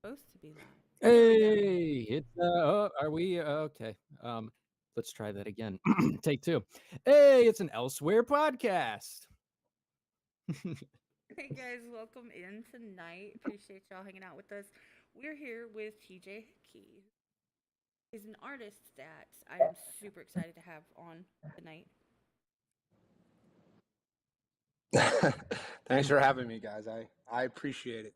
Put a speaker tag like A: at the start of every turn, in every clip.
A: Supposed to be live. There we go.
B: Hey, it's oh, are we okay? Let's try that again. Take two. Hey, it's an Elsewhere podcast.
A: Hey guys, welcome in tonight. Appreciate y'all hanging out with us. We're here with TJ Hickey. He's an artist that I am super excited to have on tonight.
C: Thanks for having me, guys. I appreciate it.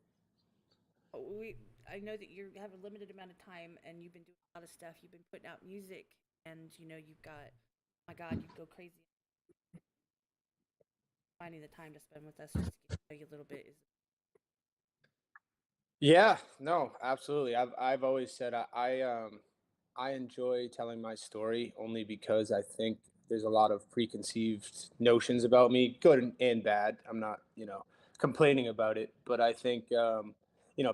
A: I know that you have a limited amount of time and you've been doing a lot of stuff. You've been putting out music and you've got oh my god, you go crazy finding the time to spend with us just to get to know you a little bit is
C: Yeah, no, absolutely. I've always said I enjoy telling my story only because I think there's a lot of preconceived notions about me, good and bad. I'm not, complaining about it, but I think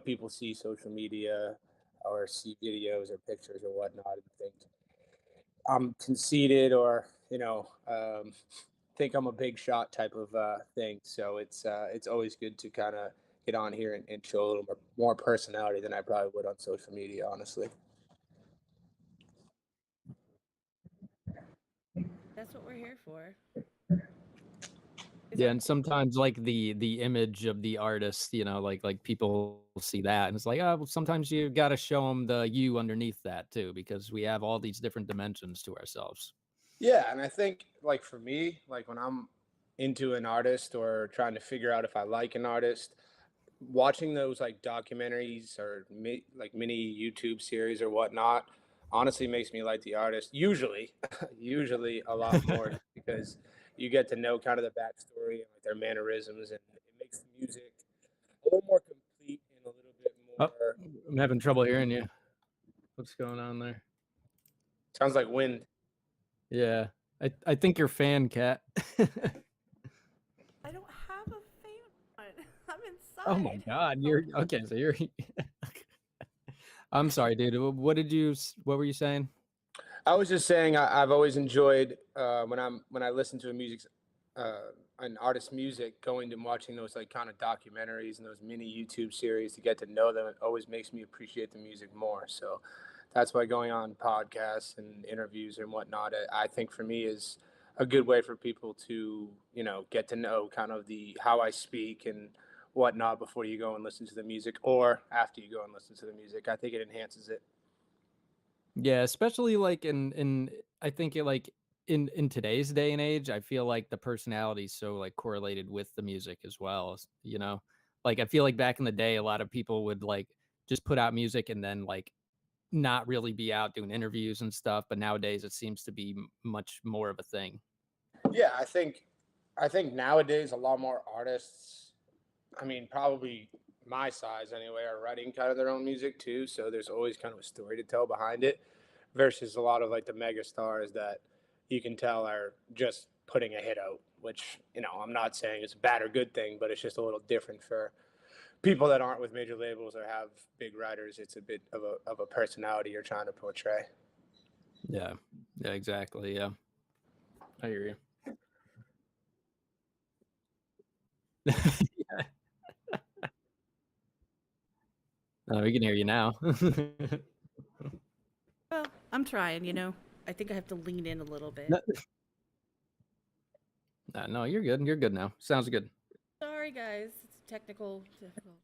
C: people see social media or see videos or pictures or whatnot and think I'm conceited or think I'm a big shot type of thing. So it's always good to kind of get on here and show a little more personality than I probably would on social media, honestly.
A: that's what we're here for. Is
B: Yeah,
A: there
B: and sometimes like the image of the artist, like people see that, and it's like, oh, well, sometimes you got to show them the you underneath that too, because we have all these different dimensions to ourselves.
C: Yeah, and I think like for me, like when I'm into an artist or trying to figure out if I like an artist, watching those like documentaries or like mini YouTube series or whatnot honestly makes me like the artist. Usually, usually a lot more because you get to know kind of the backstory and like their mannerisms, and it makes the music a little more complete and a little bit
B: Oh,
C: more.
B: I'm having trouble hearing you. What's going on there?
C: Sounds like wind.
B: Yeah, I think you're fan cat.
A: I don't have a fan. I'm
B: Oh my
A: inside.
B: God,
A: Oh,
B: you're okay. So you're. I'm sorry, dude. What were you saying?
C: I was just saying I've always enjoyed when I listen to an artist's music, going and watching those like kind of documentaries and those mini YouTube series to get to know them. It always makes me appreciate the music more. So that's why going on podcasts and interviews and whatnot, I think for me is a good way for people to get to know kind of the how I speak and whatnot before you go and listen to the music or after you go and listen to the music. I think it enhances it.
B: Yeah, especially like in I think it like in today's day and age, I feel like the personality is so like correlated with the music as well. Like I feel like back in the day, a lot of people would like just put out music and then like not really be out doing interviews and stuff. But nowadays, it seems to be much more of a thing.
C: Yeah, I think nowadays a lot more artists, I mean, probably my size anyway, are writing kind of their own music too. So there's always kind of a story to tell behind it versus a lot of like the mega stars that you can tell are just putting a hit out, which, I'm not saying it's a bad or good thing, but it's just a little different for people that aren't with major labels or have big writers. It's a bit of a personality you're trying to portray.
B: Yeah, yeah, exactly. Yeah, I hear you. We can hear you now.
A: well, I'm trying. I think I have to lean in a little bit.
B: No, no, you're good. You're good now. Sounds good.
A: Sorry, guys. It's technical difficulty.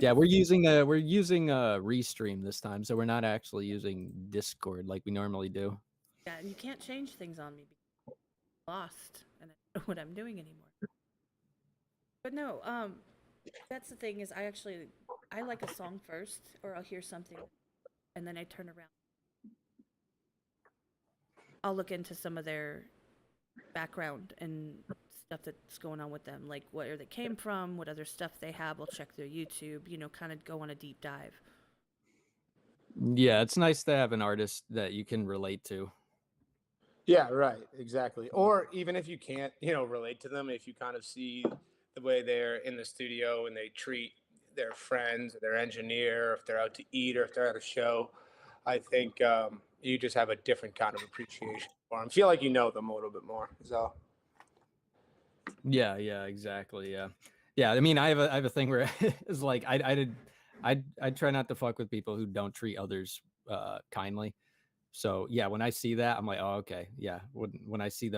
B: Yeah, we're using Restream this time, so we're not actually using Discord like we normally do.
A: Yeah, and you can't change things on me because I'm lost and I don't know what I'm doing anymore. But no, that's the thing is I like a song first, or I'll hear something, and then I turn around. I'll look into some of their background and stuff that's going on with them, like where they came from, what other stuff they have. I'll check their YouTube, kind of go on a deep dive.
B: Yeah, it's nice to have an artist that you can relate to.
C: Yeah, right, exactly. Or even if you can't, relate to them, if you kind of see the way they're in the studio and they treat their friends or their engineer, or if they're out to eat or if they're at a show, I think you just have a different kind of appreciation for them. Feel like you know them a little bit more. So,
B: Yeah, yeah, exactly. Yeah, yeah. I mean, I have a thing where it's like I try not to fuck with people who don't treat others kindly. So yeah, when I see that, I'm like, oh, okay, yeah. When I see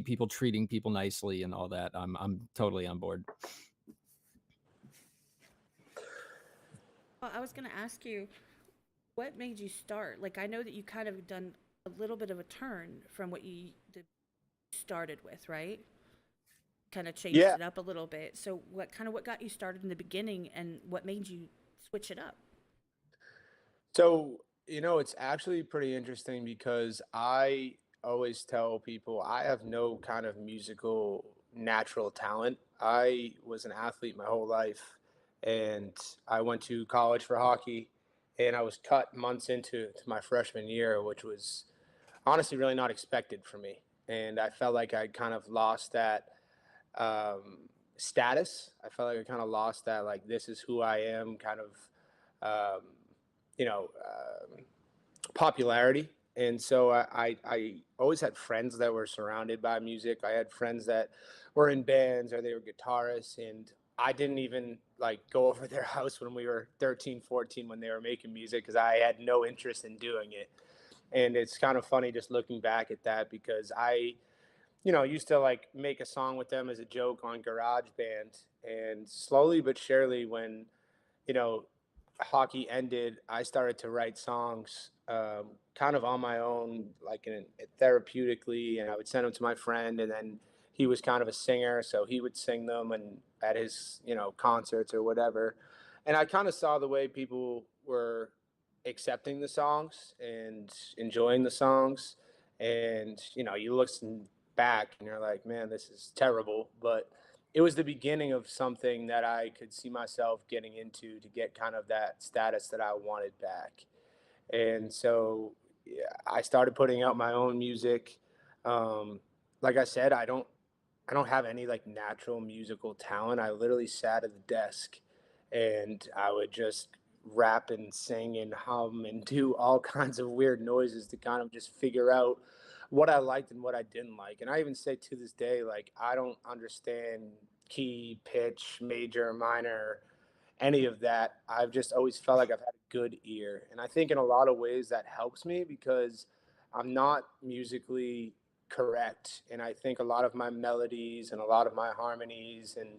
B: people treating people nicely and all that, I'm totally on board.
A: Well, I was gonna ask you, what made you start? Like, I know that you kind of done a little bit of a turn from what you started with, right? Kind of changed
C: Yeah.
A: it up a little bit. So, what got you started in the beginning, and what made you switch it up?
C: So, it's actually pretty interesting because I always tell people I have no kind of musical natural talent. I was an athlete my whole life, and I went to college for hockey, and I was cut months into my freshman year, which was honestly really not expected for me. And I felt like I kind of lost that status. I felt like I kind of lost that, like, this is who I am kind of um, you know, popularity. And so I always had friends that were surrounded by music. I had friends that were in bands or they were guitarists. And I didn't even like go over their house when we were 13, 14 when they were making music because I had no interest in doing it. And it's kind of funny just looking back at that because I, used to like make a song with them as a joke on GarageBand. And slowly but surely, when you know, hockey ended, I started to write songs kind of on my own, like therapeutically, and I would send them to my friend, and then he was kind of a singer, so he would sing them and at his, concerts or whatever. And I kind of saw the way people were accepting the songs and enjoying the songs. And, you listen back and you're like, man, this is terrible. But it was the beginning of something that I could see myself getting into to get kind of that status that I wanted back. And so yeah, I started putting out my own music. Um, like I said, I don't have any like natural musical talent. I literally sat at the desk and I would just rap and sing and hum and do all kinds of weird noises to kind of just figure out what I liked and what I didn't like. And I even say to this day, like, I don't understand key, pitch, major, minor, any of that. I've just always felt like I've had a good ear. And I think in a lot of ways that helps me because I'm not musically correct. And I think a lot of my melodies and a lot of my harmonies and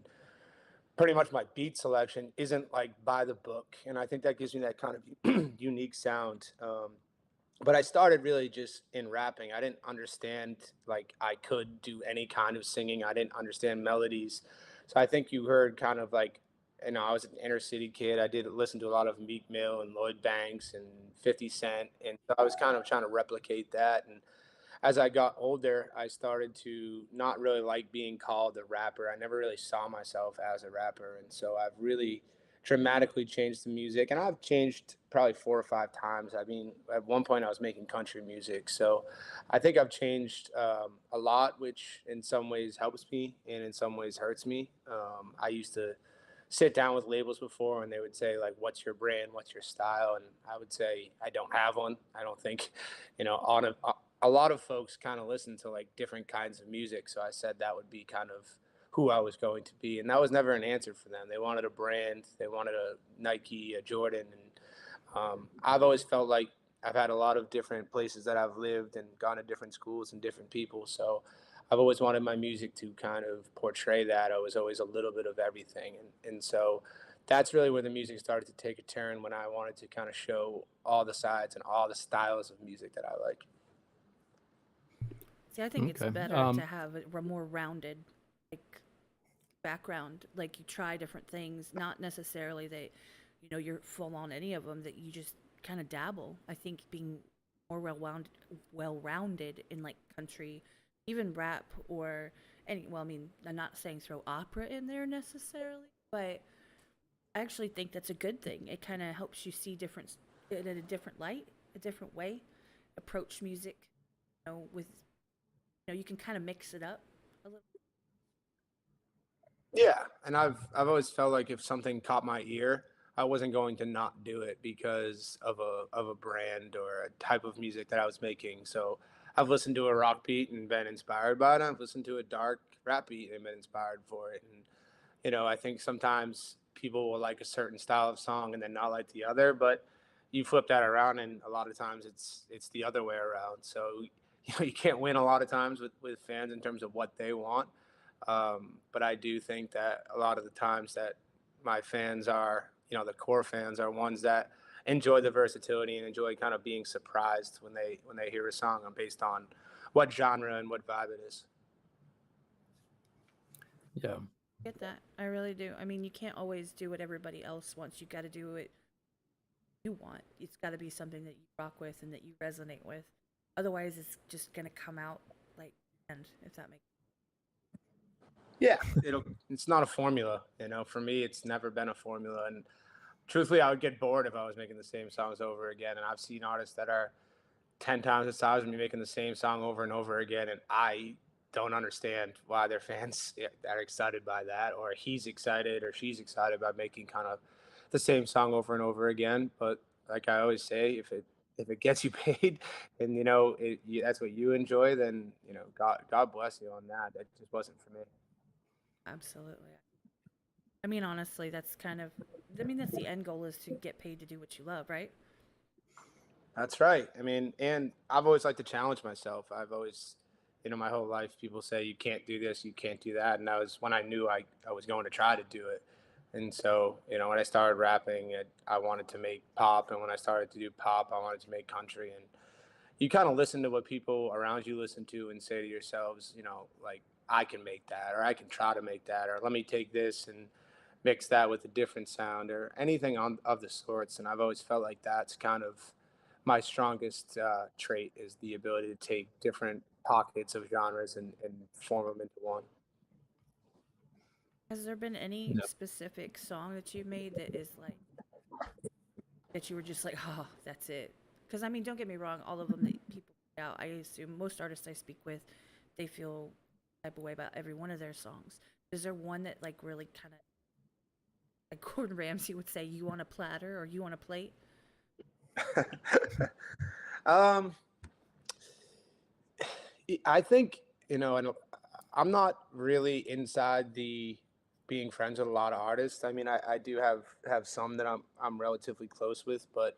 C: pretty much my beat selection isn't like by the book. And I think that gives me that kind of unique sound. But I started really just in rapping. I didn't understand like I could do any kind of singing. I didn't understand melodies. So I think you heard kind of like, I was an inner city kid. I did listen to a lot of Meek Mill and Lloyd Banks and 50 Cent. And so I was kind of trying to replicate that. And as I got older, I started to not really like being called a rapper. I never really saw myself as a rapper. And so I've really dramatically changed the music. And I've changed probably 4 or 5 times. I mean, at one point I was making country music. So I think I've changed a lot, which in some ways helps me and in some ways hurts me. I used to sit down with labels before and they would say like, what's your brand, what's your style? And I would say I don't have one. I don't think, on a lot of folks kind of listen to like different kinds of music. So I said that would be kind of who I was going to be. And that was never an answer for them. They wanted a brand, they wanted a Nike, a Jordan. And I've always felt like I've had a lot of different places that I've lived and gone to different schools and different people. So I've always wanted my music to kind of portray that. I was always a little bit of everything. And so that's really where the music started to take a turn when I wanted to kind of show all the sides and all the styles of music that I like.
A: See, I think it's
B: Okay.
A: better to have a more rounded, like, background. Like, you try different things, not necessarily that, you're full on any of them, that you just kind of dabble. I think being more well-rounded in, like, country, even rap or any, well, I mean, I'm not saying throw opera in there necessarily, but I actually think that's a good thing. It kind of helps you see different, in a different light, a different way, approach music, with, you can kind of mix it up a little.
C: Yeah, and I've always felt like if something caught my ear, I wasn't going to not do it because of a brand or a type of music that I was making. So I've listened to a rock beat and been inspired by it. I've listened to a dark rap beat and been inspired for it. And I think sometimes people will like a certain style of song and then not like the other, but you flip that around and a lot of times it's the other way around. So you can't win a lot of times with fans in terms of what they want. But I do think that a lot of the times that my fans are, the core fans are ones that enjoy the versatility and enjoy kind of being surprised when they hear a song based on what genre and what vibe it is.
B: Yeah.
A: Get that. I really do. I mean, you can't always do what everybody else wants. You got to do what you want. It's got to be something that you rock with and that you resonate with. Otherwise, it's just going to come out like end, if that makes
C: Yeah, it's not a formula. For me, it's never been a formula. And truthfully, I would get bored if I was making the same songs over again. And I've seen artists that are 10 times the size of me making the same song over and over again. And I don't understand why their fans are excited by that, or he's excited or she's excited by making kind of the same song over and over again. But like I always say, if it gets you paid and that's what you enjoy, then God bless you on that. That just wasn't for me.
A: Absolutely. I mean, honestly, that's that's the end goal, is to get paid to do what you love, right?
C: That's right. I mean, and I've always liked to challenge myself. I've always, my whole life, people say you can't do this, you can't do that. And that was when I knew I was going to try to do it. And so, when I started rapping, I wanted to make pop. And when I started to do pop, I wanted to make country. And you kind of listen to what people around you listen to and say to yourselves, like, I can make that, or I can try to make that, or let me take this and mix that with a different sound, or anything of the sorts. And I've always felt like that's kind of my strongest trait, is the ability to take different pockets of genres and form them into one.
A: Has there been any specific song that you made that is like, that you were just like, oh, that's it? Because I mean, don't get me wrong, all of them that people put out, I assume most artists I speak with, they feel type of way about every one of their songs. Is there one that like really kind of, like Gordon Ramsay would say, you want a platter or you want a plate?
C: I think, and I'm not really inside the being friends with a lot of artists. I mean, I do have some that I'm relatively close with, but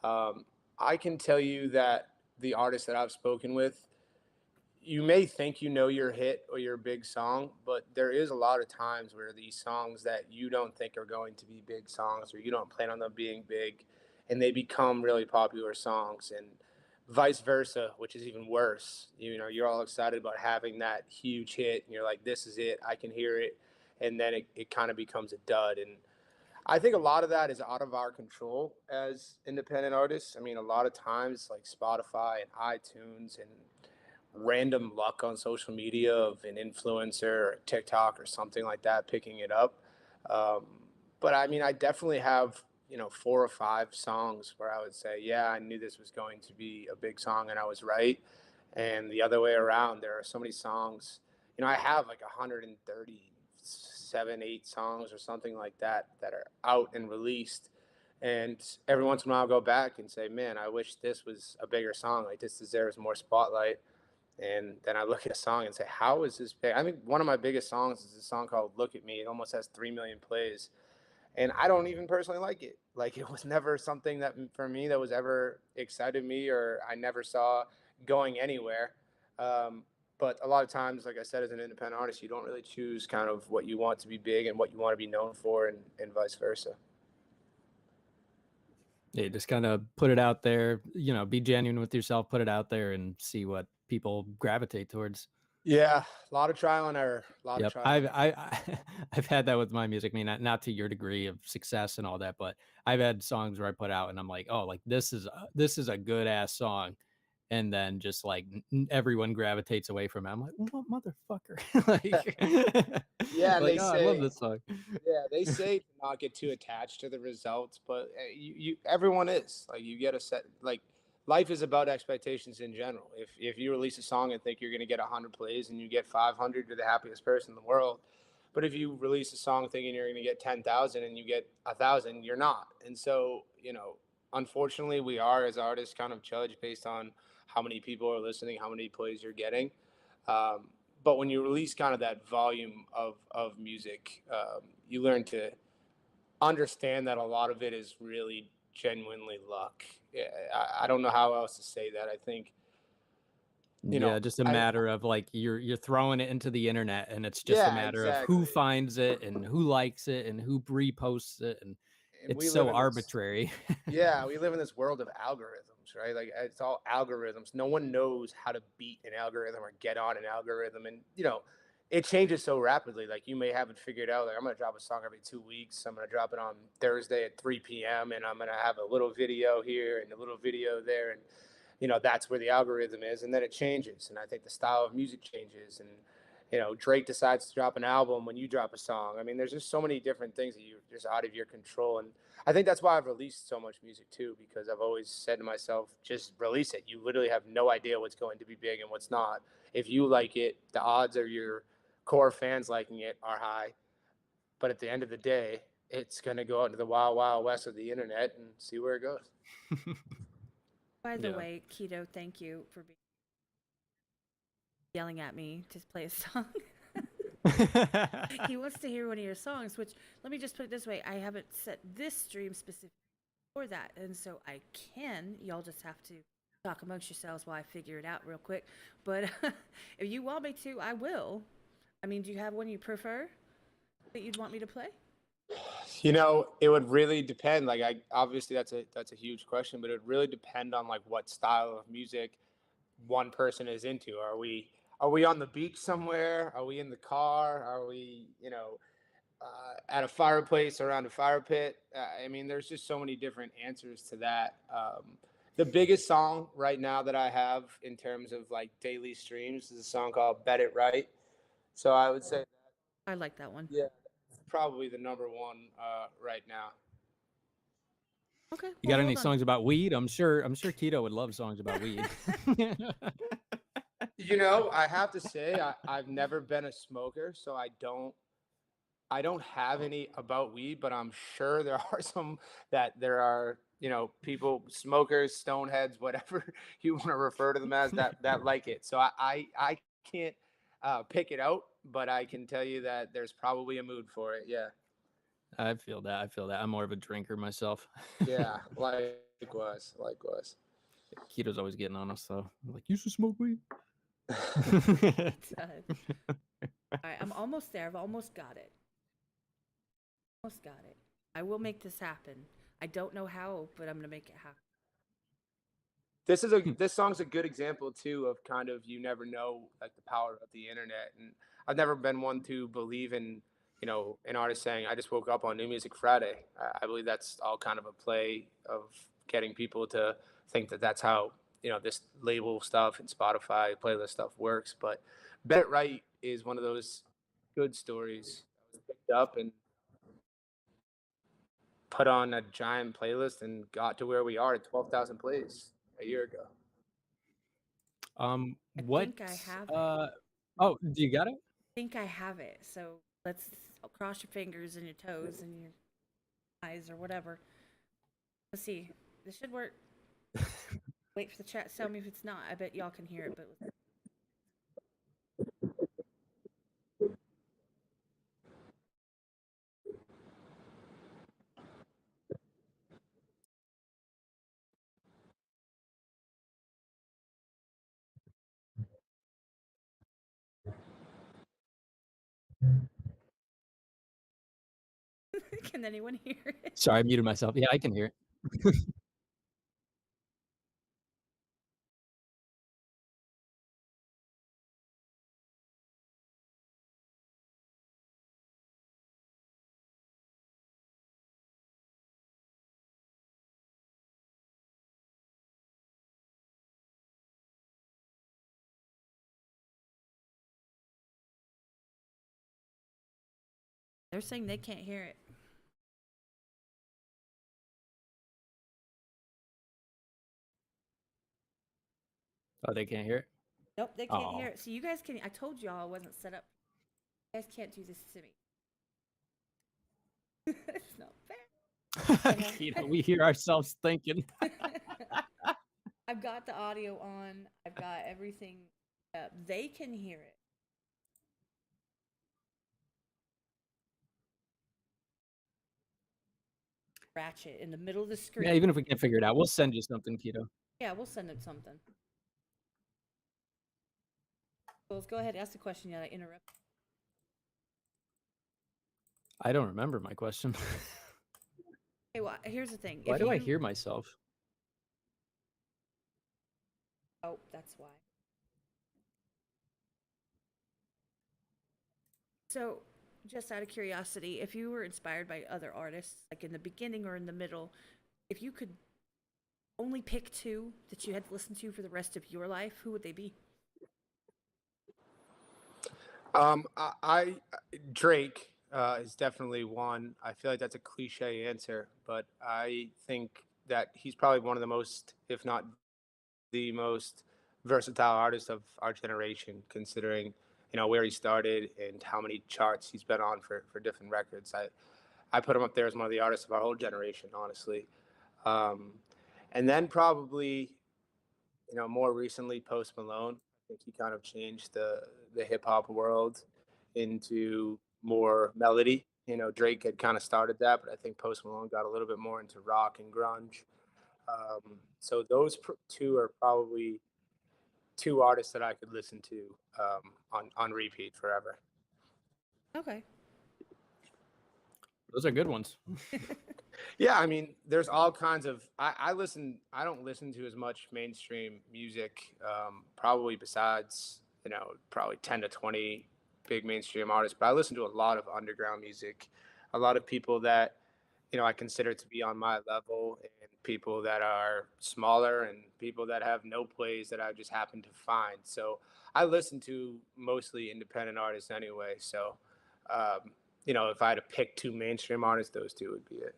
C: I can tell you that the artists that I've spoken with, you may think your hit or your big song, but there is a lot of times where these songs that you don't think are going to be big songs, or you don't plan on them being big, and they become really popular songs, and vice versa, which is even worse. You're all excited about having that huge hit, and you're like, this is it, I can hear it, and then it kind of becomes a dud. And I think a lot of that is out of our control as independent artists. I mean, a lot of times, like Spotify and iTunes and random luck on social media of an influencer or TikTok or something like that picking it up. Um, but I mean, I definitely have 4 or 5 songs where I would say, yeah, I knew this was going to be a big song and I was right. And the other way around, there are so many songs. I have like 137, 8 songs or something like that are out and released. And every once in a while, I'll go back and say, man, I wish this was a bigger song. Like, this deserves more spotlight. And then I look at a song and say, how is this big? I think one of my biggest songs is a song called Look at Me. It almost has 3 million plays. And I don't even personally like it. Like, it was never something that for me that was ever excited me, or I never saw going anywhere. But a lot of times, like I said, as an independent artist, you don't really choose kind of what you want to be big and what you want to be known for, and vice versa.
B: Yeah, just kind of put it out there, be genuine with yourself, put it out there and see what people gravitate towards.
C: Yeah, a lot of trial and error.
B: Yep. I've had that with my music. I mean, not to your degree of success and all that, but I've had songs where I put out and I'm like, oh, like this is a good ass song, and then just like everyone gravitates away from it. I'm like, what motherfucker? Like,
C: yeah, and
B: like,
C: they
B: oh,
C: say,
B: I love this song.
C: Yeah, they say to not get too attached to the results, but everyone is. Like, you get a set, like, life is about expectations in general. If you release a song and think you're going to get 100 plays and you get 500, you're the happiest person in the world. But if you release a song thinking you're going to get 10,000 and you get 1,000, you're not. And so, unfortunately, we are, as artists, kind of judged based on how many people are listening, how many plays you're getting. But when you release kind of that volume of music, you learn to understand that a lot of it is really genuinely luck. I don't know how else to say that. I think,
B: Yeah, just a
C: I
B: matter of like you're throwing it into the internet, and it's just a
C: yeah,
B: matter of who
C: exactly.
B: finds it and who likes it and who reposts it, and
C: And
B: it's
C: we live
B: so
C: in this
B: arbitrary.
C: Yeah, we live in this world of algorithms, right? Like it's all algorithms. No one knows how to beat an algorithm or get on an algorithm. And it changes so rapidly. Like you may have it figured out. Like I'm gonna drop a song every 2 weeks. I'm gonna drop it on Thursday at 3 p.m. and I'm gonna have a little video here and a little video there. And that's where the algorithm is. And then it changes. And I think the style of music changes. And Drake decides to drop an album when you drop a song. I mean, there's just so many different things that you're just out of your control. And I think that's why I've released so much music too, because I've always said to myself, just release it. You literally have no idea what's going to be big and what's not. If you like it, the odds of your core fans liking it are high. But at the end of the day, it's going to go out into the wild, wild west of the internet and see where it goes.
A: By the
B: Yeah.
A: way, Keto, thank you for yelling at me to play a song. He wants to hear one of your songs, which, let me just put it this way, I haven't set this stream specifically for that, and so I can. Y'all just have to talk amongst yourselves while I figure it out real quick. But if you want me to, I will. I mean, do you have one you prefer that you'd want me to play?
C: It would really depend. Like, I obviously that's a huge question, but it would really depend on like what style of music one person is into. Are we on the beach somewhere? Are we in the car? Are we at a fireplace around a fire pit? I mean, there's just so many different answers to that. The biggest song right now that I have in terms of like daily streams is a song called "Bet It Right." So I would say,
A: I like that one.
C: yeah, it's probably the number one right now.
A: Okay.
B: You
A: Well,
B: got any
A: hold on.
B: songs about weed? I'm sure Keto would love songs about weed.
C: I have to say I've never been a smoker, so I don't have any about weed, but I'm sure there are some that there are, people, smokers, stoneheads, whatever you want to refer to them as, that like it. So I can't pick it out, but I can tell you that there's probably a mood for it. Yeah.
B: I feel that. I'm more of a drinker myself.
C: Yeah. Likewise. Likewise.
B: Keto's always getting on us, though. Like, you should smoke weed.
A: It does. All right, I'm almost there. I've almost got it. Almost got it. I will make this happen. I don't know how, but I'm gonna make it happen.
C: This song's a good example too of kind of, you never know, like the power of the internet. And I've never been one to believe in an artist saying I just woke up on New Music Friday. I believe that's all kind of a play of getting people to think that that's how this label stuff and Spotify playlist stuff works. But Bet It Right is one of those good stories that was picked up and put on a giant playlist and got to where we are at 12,000 plays a year ago.
B: What?
A: think I have it.
B: Oh, do you got it?
A: I think I have it. So let's cross your fingers and your toes and your eyes or whatever. Let's see. This should work. Wait for the chat to tell me if it's not. I bet y'all can hear it, but can anyone hear it?
B: Sorry, I muted myself. Yeah, I can hear it.
A: They're saying they can't hear it.
B: Oh, they can't hear it?
A: Nope, they can't hear
B: Oh.
A: it. So you guys can. I told y'all I wasn't set up. You guys can't do this to me. It's not fair.
B: Keto, we hear ourselves thinking.
A: I've got the audio on. I've got everything. They can hear it. ratchet in the middle of the screen.
B: Yeah, even if we can't figure it out, we'll send you something, Keto.
A: Yeah, we'll send him something. Well, let's go ahead. Ask the question. Yeah, I interrupt.
B: I don't remember my question.
A: Hey, well, here's the thing.
B: Why do I hear myself?
A: Oh, that's why. So, just out of curiosity, if you were inspired by other artists, like in the beginning or in the middle, if you could only pick two that you had to listen to for the rest of your life, who would they be?
C: I Drake is definitely one. I feel like that's a cliche answer, but I think that he's probably one of the most, if not the most versatile artist of our generation, considering where he started and how many charts he's been on for different records. I put him up there as one of the artists of our whole generation, honestly. Um, and then probably more recently, Post Malone. I think he kind of changed the hip hop world into more melody. Drake had kind of started that, but I think Post Malone got a little bit more into rock and grunge. So those two are probably two artists that I could listen to on repeat forever.
A: Okay.
B: Those are good ones.
C: Yeah, I mean, there's all kinds of. I listen. I don't listen to as much mainstream music. Probably besides probably 10 to 20 big mainstream artists, but I listen to a lot of underground music. A lot of people that I consider to be on my level, and people that are smaller, and people that have no plays that I just happen to find. So I listen to mostly independent artists anyway. So if I had to pick two mainstream artists, those two would be it.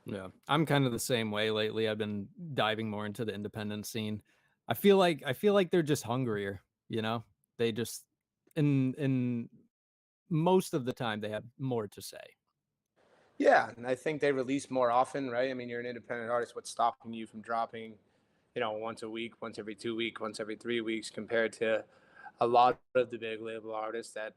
B: Yeah, I'm kind of the same way lately. I've been diving more into the independent scene. I feel like they're just hungrier, They just in most of the time they have more to say.
C: Yeah, and I think they release more often, right? I mean, you're an independent artist. What's stopping you from dropping, once a week, once every 2 weeks, once every 3 weeks, compared to a lot of the big label artists that,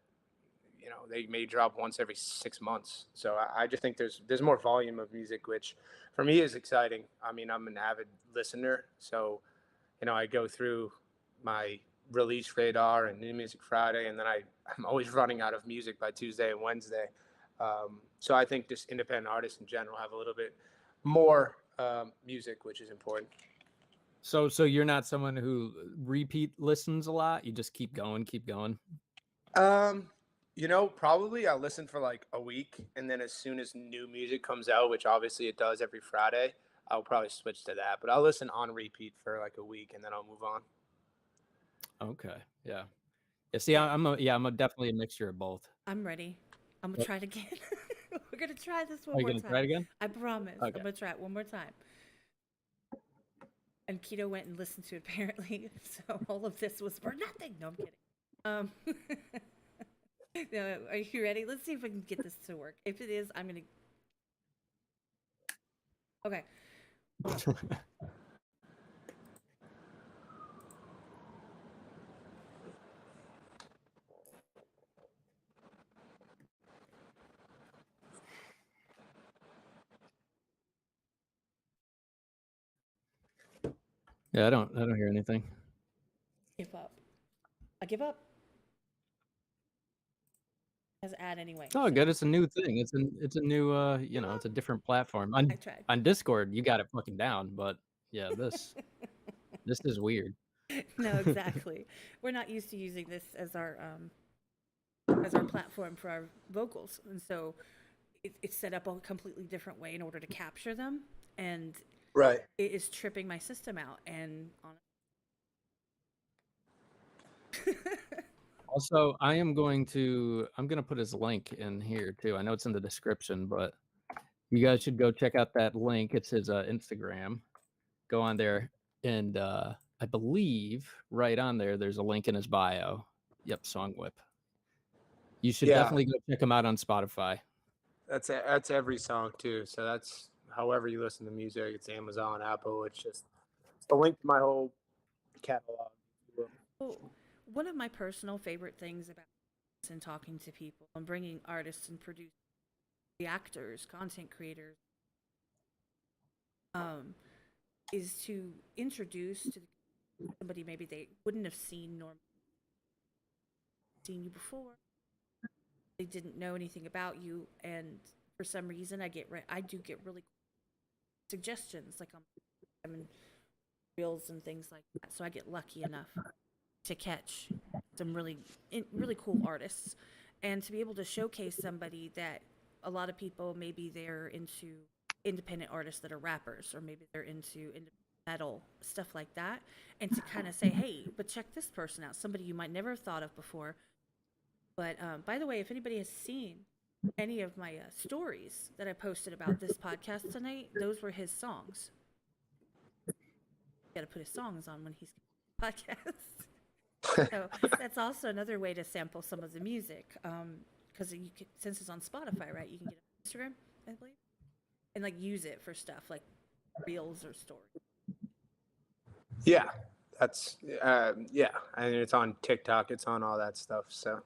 C: they may drop once every 6 months. So I just think there's more volume of music, which for me is exciting. I mean, I'm an avid listener, so I go through my release radar and New Music Friday, and then I'm always running out of music by Tuesday and Wednesday. So I think just independent artists in general have a little bit more music, which is important.
B: So you're not someone who repeat listens a lot. You just keep going, keep going.
C: Probably I'll listen for like a week, and then as soon as new music comes out, which obviously it does every Friday, I'll probably switch to that. But I'll listen on repeat for like a week, and then I'll move on.
B: Okay, yeah. Yeah, see, I'm definitely a mixture of both.
A: I'm ready. I'm gonna try it again. We're gonna try this one
B: Are you
A: more
B: gonna
A: time.
B: try it again?
A: I promise.
B: Okay.
A: I'm gonna try it one more time. And Keto went and listened to it apparently, so all of this was for nothing. No, I'm kidding. No, are you ready? Let's see if we can get this to work. If it is, I'm gonna. Okay.
B: Yeah, I don't hear anything.
A: Give up. I give up. As ad anyway.
B: Oh,
A: so-
B: good. It's a new thing. It's a new it's a different platform.
A: I tried.
B: On Discord, you got it fucking down, but yeah, this is weird.
A: No, exactly. We're not used to using this as our platform for our vocals, and so it's set up a completely different way in order to capture them, and
C: Right.
A: it is tripping my system out. And
B: Also, I'm gonna put his link in here too. I know it's in the description, but you guys should go check out that link. It's his Instagram. Go on there, and I believe right on there's a link in his bio. Yep, Song Whip. You should definitely go check him out on Spotify.
C: That's every song too. So that's however you listen to music. It's Amazon, Apple. It's the link to my whole catalog.
A: well, one of my personal favorite things about this and talking to people and bringing artists and producers the actors, content creators, um, is to introduce to somebody maybe they wouldn't have seen you before. They didn't know anything about you, and for some reason, I do get really suggestions like on reels and things like that. So I get lucky enough to catch some really cool artists, and to be able to showcase somebody that a lot of people maybe they're into independent artists that are rappers, or maybe they're into metal stuff like that, and to kind of say, hey, but check this person out, somebody you might never have thought of before. But by the way, if anybody has seen any of my stories that I posted about this podcast tonight, those were his songs. Got to put his songs on when he's podcast. So that's also another way to sample some of the music, because since it's on Spotify, right? You can get it on Instagram, I believe, and like use it for stuff like reels or stories.
C: Yeah, that's yeah, and it's on TikTok, it's on all that stuff. So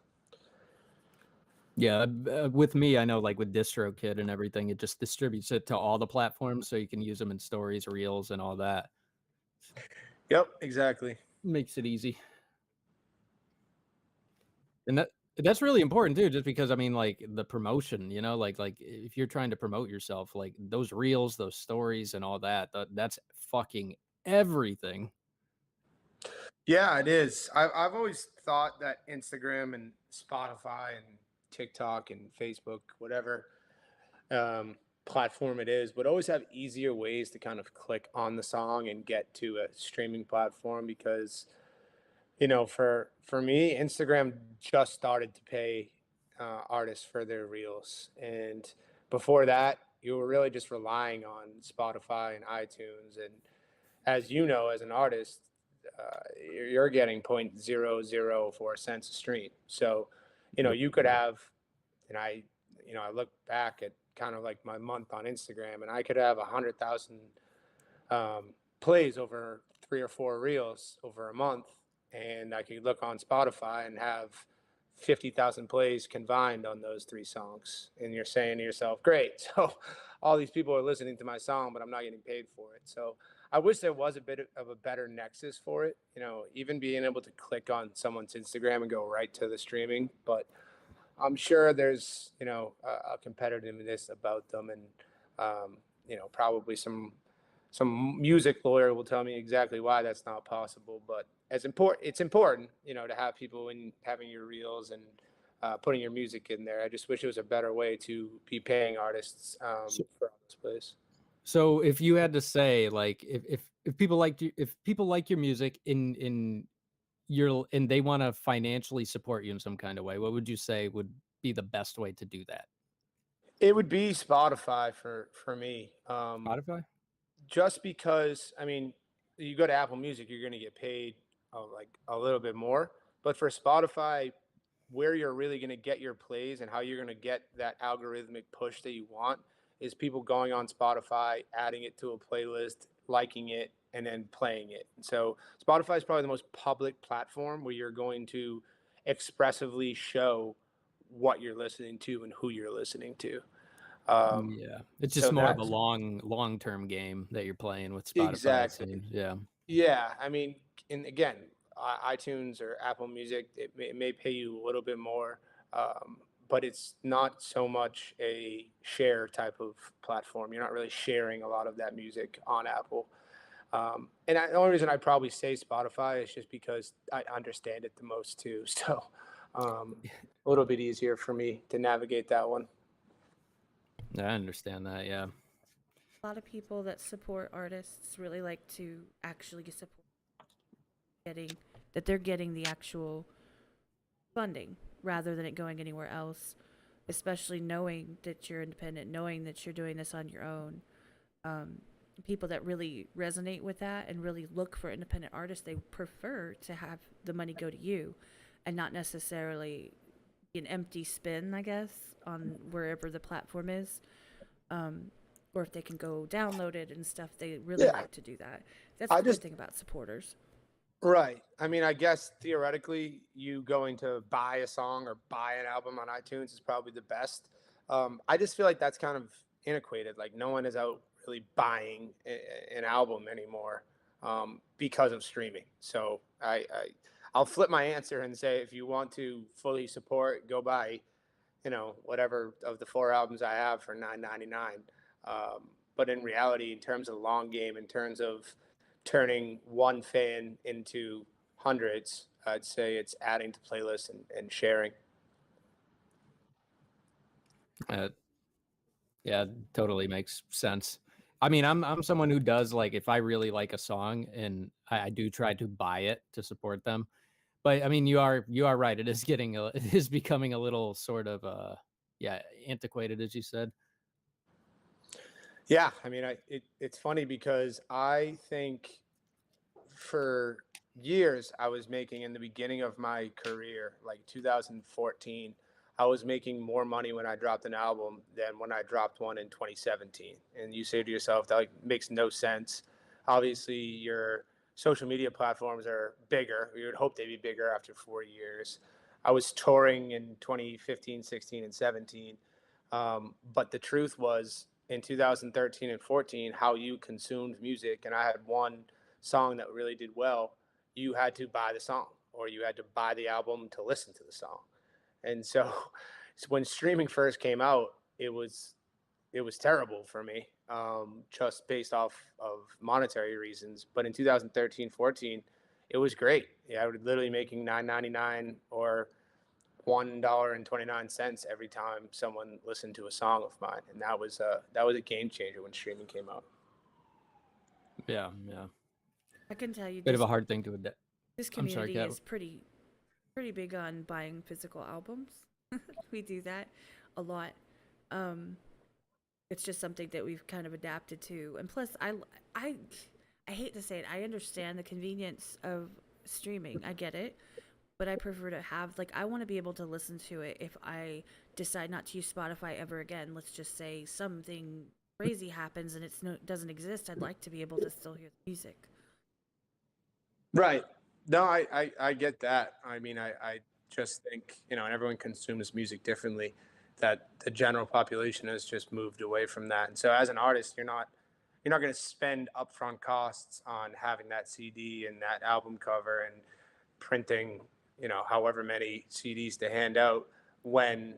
B: Yeah, with me, I know like with DistroKid and everything, it just distributes it to all the platforms, so you can use them in stories, reels, and all that.
C: yep, exactly.
B: Makes it easy. And that's really important too, just because I mean, like the promotion, you know, like if you're trying to promote yourself, like those reels, those stories, and all that, that's fucking everything.
C: Yeah, it is. I've always thought that Instagram and Spotify and TikTok and Facebook, whatever platform it is, would always have easier ways to kind of click on the song and get to a streaming platform. Because for me, Instagram just started to pay artists for their reels, and before that, you were really just relying on Spotify and iTunes. And as you know, as an artist, you're getting 0.004 cents a stream. So, you could have, and I look back at kind of like my month on Instagram, and I could have 100,000 plays over 3 or 4 reels over a month, and I could look on Spotify and have 50,000 plays combined on those 3 songs. And you're saying to yourself, great, so all these people are listening to my song, but I'm not getting paid for it. So I wish there was a bit of a better nexus for it, even being able to click on someone's Instagram and go right to the streaming. But I'm sure there's, a competitiveness about them, and, probably some music lawyer will tell me exactly why that's not possible. But it's important, to have people in having your reels and putting your music in there. I just wish it was a better way to be paying artists for all this place.
B: So if you had to say, like, if people like your music and they want to financially support you in some kind of way, what would you say would be the best way to do that?
C: It would be Spotify for me.
B: Spotify?
C: Just because, I mean, you go to Apple Music, you're going to get paid like a little bit more. But for Spotify, where you're really going to get your plays and how you're going to get that algorithmic push that you want is people going on Spotify, adding it to a playlist, liking it, and then playing it. And so Spotify is probably the most public platform where you're going to expressively show what you're listening to and who you're listening to.
B: Yeah, it's just
C: So
B: more of a
C: that's
B: long-term game that you're playing with Spotify, it
C: exactly.
B: seems. Yeah.
C: Yeah, I mean, and again, iTunes or Apple Music, it may pay you a little bit more, but it's not so much a share type of platform. You're not really sharing a lot of that music on Apple. The only reason I probably say Spotify is just because I understand it the most too. So a little bit easier for me to navigate that one.
B: I understand that. Yeah.
A: A lot of people that support artists really like to actually support they're getting the actual funding rather than it going anywhere else, especially knowing that you're independent, knowing that you're doing this on your own. People that really resonate with that and really look for independent artists, they prefer to have the money go to you and not necessarily be an empty spin, I guess, on wherever the platform is. Or if they can go download it and stuff, they really like to do that. That's the good thing about supporters.
C: Right. I mean, I guess theoretically, you going to buy a song or buy an album on iTunes is probably the best. I just feel like that's kind of antiquated. Like no one is out really buying an album anymore because of streaming. So I'll flip my answer and say if you want to fully support, go buy, whatever of the 4 albums I have for $9.99. But in reality, in terms of the long game, in terms of turning one fan into hundreds, I'd say it's adding to playlists and sharing.
B: Yeah, totally makes sense. I mean, I'm someone who does like if I really like a song and I do try to buy it to support them. But I mean, you are right. It is it is becoming a little sort of antiquated, as you said.
C: Yeah, I mean, it's funny because I think for years I was making in the beginning of my career, like 2014, I was making more money when I dropped an album than when I dropped one in 2017. And you say to yourself, that like, makes no sense. Obviously, your social media platforms are bigger. You would hope they'd be bigger after 4 years. I was touring in 2015, 16, and 17. But the truth was in 2013 and 14, how you consumed music, and I had one song that really did well, you had to buy the song or you had to buy the album to listen to the song. And so when streaming first came out, it was terrible for me, just based off of monetary reasons. But in 2013, 14, it was great. Yeah, I was literally making $9.99 or $1.29 every time someone listened to a song of mine, and that was a game changer when streaming came out.
B: Yeah.
A: I can tell you
B: Bit of a hard thing to adapt.
A: This
B: I'm sorry,
A: community
B: Kat.
A: is pretty big on buying physical albums. We do that a lot. It's just something that we've kind of adapted to. And plus, I hate to say it, I understand the convenience of streaming. I get it, but I prefer to have I want to be able to listen to it if I decide not to use Spotify ever again. Let's just say something crazy happens and it doesn't exist. I'd like to be able to still hear the music.
C: Right. No, I get that. I mean, I just think, and everyone consumes music differently, that the general population has just moved away from that. And so as an artist, you're not going to spend upfront costs on having that CD and that album cover and printing, however many CDs to hand out when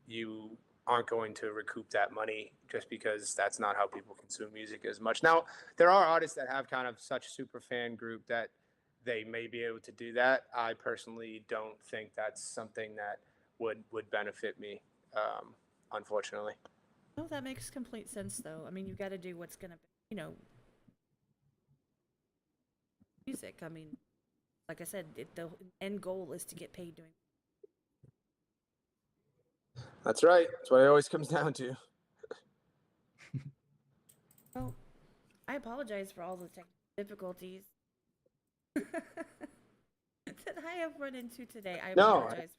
C: you aren't going to recoup that money just because that's not how people consume music as much. Now, there are artists that have kind of such super fan group that they may be able to do that. I personally don't think that's something that would benefit me, unfortunately.
A: No, that makes complete sense, though. I mean, you got to do what's gonna, music. I mean, like I said, the end goal is to get paid doing.
C: That's right. That's what it always comes down to.
A: Well, I apologize for all the technical difficulties that I have run into today. I apologize.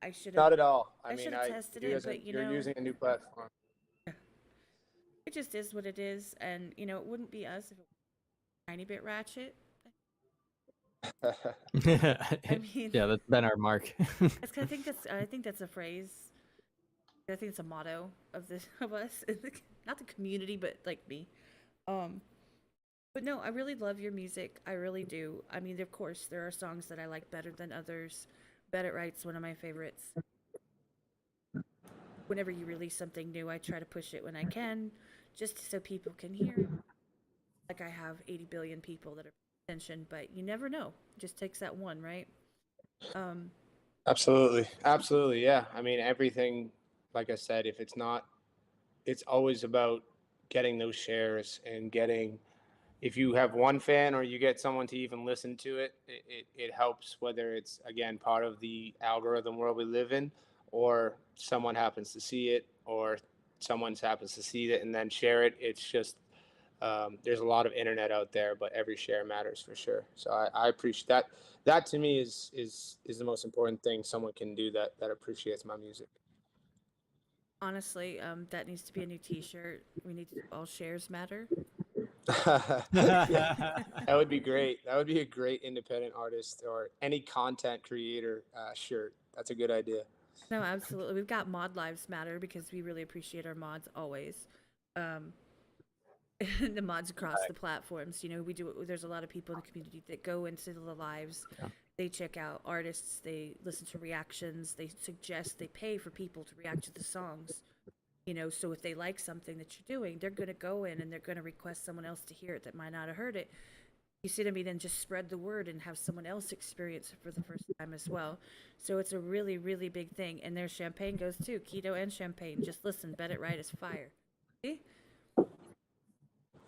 A: I should have.
C: Not at all.
A: I should have tested it, but
C: you're using a new platform.
A: It just is what it is, and it wouldn't be us if it was a tiny bit ratchet. I mean,
B: yeah, that's been our mark.
A: I think that's a phrase. I think it's a motto of us, not the community, but like me. But no, I really love your music. I really do. I mean, of course, there are songs that I like better than others. Bet It Right's one of my favorites. Whenever you release something new, I try to push it when I can, just so people can hear it. Like I have 80 billion people that are paying attention, but you never know. It just takes that one, right?
C: Absolutely. Yeah. I mean, everything, like I said, it's always about getting those shares and if you have one fan or you get someone to even listen to it, it helps, whether it's, again, part of the algorithm world we live in, or someone happens to see it, or someone happens to see it and then share it. It's just, there's a lot of internet out there, but every share matters for sure. So I appreciate that. That to me is the most important thing someone can do that appreciates my music.
A: Honestly, that needs to be a new T-shirt. We need to all shares matter.
C: That would be great. That would be a great independent artist or any content creator shirt. That's a good idea.
A: No, absolutely. We've got Mod Lives Matter because we really appreciate our mods always. Um, the mods across the platforms. You know, we do. There's a lot of people in the community that go into the lives.
B: Yeah.
A: They check out artists. They listen to reactions. They suggest. They pay for people to react to the songs. You know, so if they like something that you're doing, they're gonna go in and they're gonna request someone else to hear it that might not have heard it. You see what I mean? And just spread the word and have someone else experience it for the first time as well. So it's a really, really big thing. And there's champagne goes too. Keto and champagne. Just listen, bet it right is fire. See?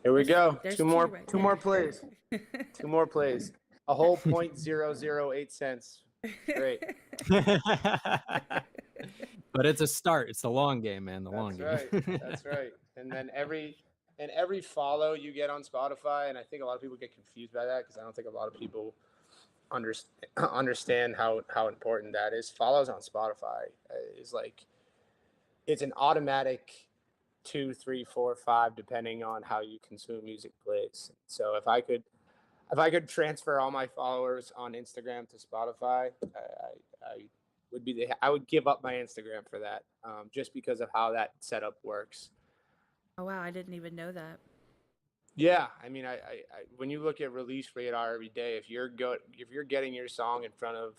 C: Here we
A: There's-
C: go.
A: there's
C: Two
A: two
C: more,
A: right
C: two more
A: there.
C: plays. Two more plays. A whole 0.008 cents. Great.
B: But it's a start. It's the long game, man. The long
C: That's
B: game.
C: right. That's right. And then every follow you get on Spotify, and I think a lot of people get confused by that because I don't think a lot of people understand how important that is. Follows on Spotify is like it's an automatic 2, 3, 4, 5, depending on how you consume music plays. So if I could transfer all my followers on Instagram to Spotify, I would give up my Instagram for that, just because of how that setup works.
A: Oh wow, I didn't even know that.
C: Yeah, I mean, I when you look at release radar every day, if you're getting your song in front of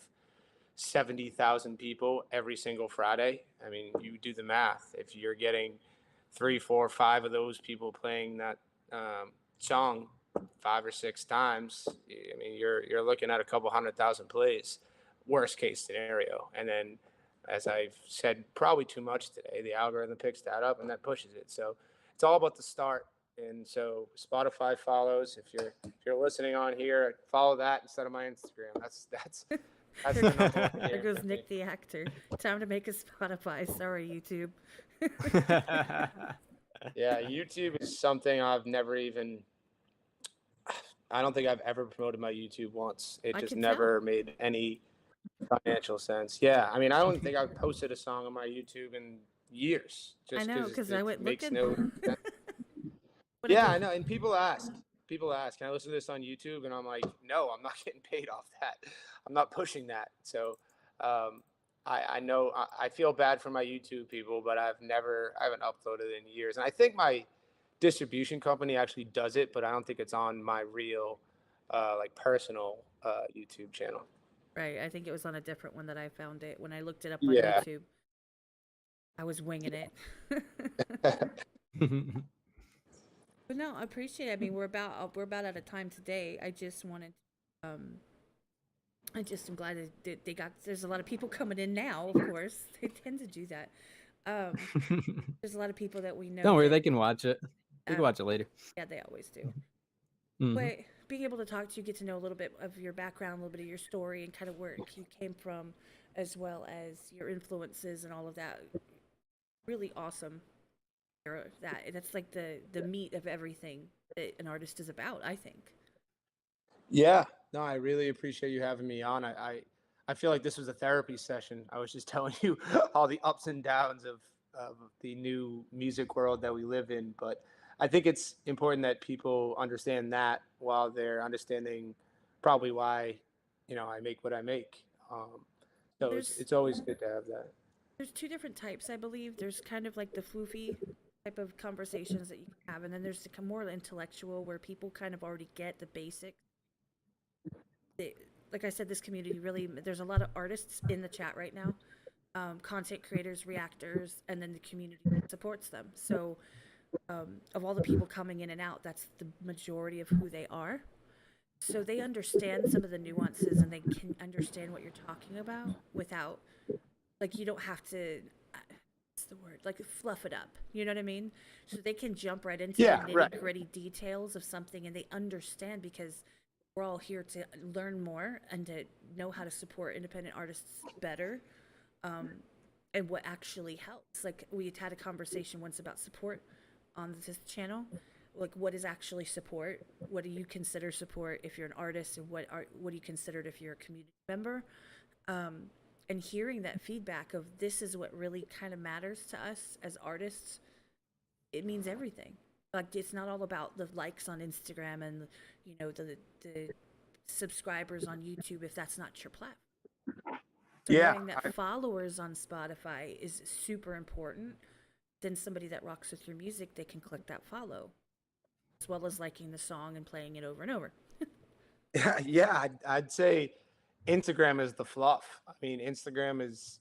C: 70,000 people every single Friday, I mean, you do the math. If you're getting 3, 4, 5 of those people playing that song 5 or 6 times, I mean, you're looking at a couple 100,000 plays, worst case scenario. And then, as I've said probably too much today, the algorithm picks that up and that pushes it. So it's all about the start. And so Spotify follows. If you're listening on here, follow that instead of my Instagram. That's the number one
A: There
C: game
A: goes
C: for me.
A: Nick the actor. Time to make a Spotify. Sorry, YouTube.
C: Yeah, YouTube is something I've never even. I don't think I've ever promoted my YouTube once. It
A: I
C: just
A: can
C: never made any financial sense. Yeah, I mean, I don't think I've posted a song on my YouTube in years.
A: I know, because I went
C: makes
A: looking.
C: no sense.
A: What a
C: Yeah,
A: good-
C: I know. And people ask, can I listen to this on YouTube? And I'm like, no, I'm not getting paid off that. I'm not pushing that. So I know I feel bad for my YouTube people, but I haven't uploaded in years. And I think my distribution company actually does it, but I don't think it's on my real, like personal YouTube channel.
A: Right, I think it was on a different one that I found it. When I looked it up on
C: Yeah.
A: YouTube, I was winging it. But no, I appreciate it. I mean, we're about out of time today. I just wanted, I just am glad that they got. There's a lot of people coming in now. Of course, they tend to do that. There's a lot of people that we know.
B: Don't worry,
A: that,
B: they can watch it. They can watch it later.
A: Yeah, they always do.
B: Mhm.
A: But being able to talk to you, get to know a little bit of your background, a little bit of your story, and kind of where you came from, as well as your influences and all of that. Really awesome. That's like the meat of everything that an artist is about, I think.
C: Yeah, no, I really appreciate you having me on. I feel like this was a therapy session. I was just telling you all the ups and downs of the new music world that we live in. But I think it's important that people understand that while they're understanding probably why, I make what I make. So it's always good to have that.
A: There's two different types, I believe. There's kind of like the floofy type of conversations that you can have, and then there's the more intellectual where people kind of already get the basics. Like I said, this community really, there's a lot of artists in the chat right now, content creators, reactors, and then the community that supports them. So of all the people coming in and out, that's the majority of who they are. So they understand some of the nuances and they can understand what you're talking about without, like, you don't have to, what's the word, like fluff it up. You know what I mean? So they can jump right into
C: Yeah,
A: the
C: right.
A: nitty gritty details of something and they understand because we're all here to learn more and to know how to support independent artists better, and what actually helps. Like we had a conversation once about support on this channel. Like what is actually support? What do you consider support if you're an artist, and what do you consider if you're a community member? And hearing that feedback of this is what really kind of matters to us as artists, it means everything. Like it's not all about the likes on Instagram and the subscribers on YouTube if that's not your platform. So
C: Yeah,
A: knowing that followers on Spotify is super important. Then somebody that rocks with your music, they can click that follow, as well as liking the song and playing it over and over.
C: yeah, I'd say Instagram is the fluff. I mean, Instagram is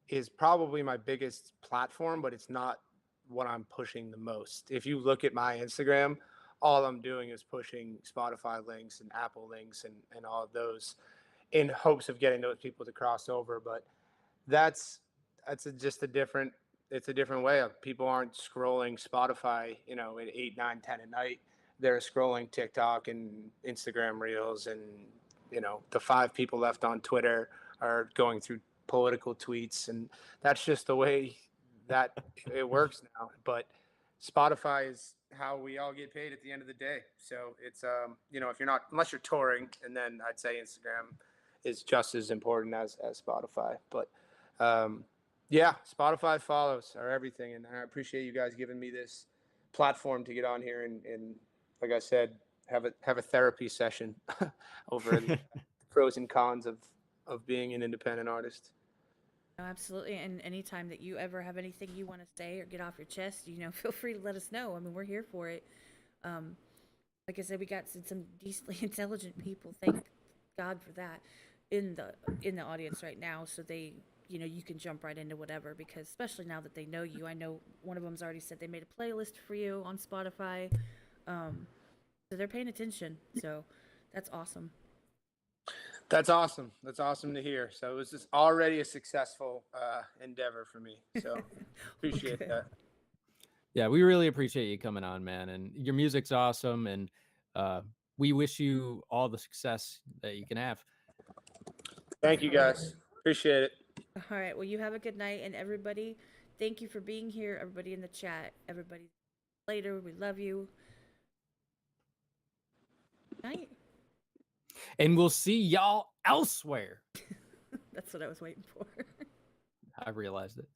C: is probably my biggest platform, but it's not what I'm pushing the most. If you look at my Instagram, all I'm doing is pushing Spotify links and Apple links and all of those in hopes of getting those people to cross over. But that's just a different, it's a different way of people aren't scrolling Spotify, you know, at 8, 9, 10 at night. They're scrolling TikTok and Instagram reels, and you know, the 5 people left on Twitter are going through political tweets, and that's just the way that it works now. But Spotify is how we all get paid at the end of the day. So it's you know, if you're not, unless you're touring, and then I'd say Instagram is just as important as Spotify. But yeah, Spotify follows are everything, and I appreciate you guys giving me this platform to get on here and like I said, have a therapy session over the pros and cons of being an independent artist.
A: No, absolutely. And anytime that you ever have anything you want to say or get off your chest, you know, feel free to let us know. I mean, we're here for it. Like I said, we got some decently intelligent people. Thank God for that in the audience right now. So they, you know, you can jump right into whatever, because especially now that they know you. I know one of them's already said they made a playlist for you on Spotify. So they're paying attention. So that's awesome.
C: That's awesome. That's awesome to hear. So it was just already a successful endeavor for me. So appreciate that.
B: Yeah, we really appreciate you coming on, man. And your music's awesome. And we wish you all the success that you can have.
C: Thank you guys. Appreciate it.
A: All right. Well, you have a good night, and everybody, thank you for being here. Everybody in the chat, everybody later, we love you. Night.
B: And we'll see y'all elsewhere.
A: That's what I was waiting for.
B: I realized it.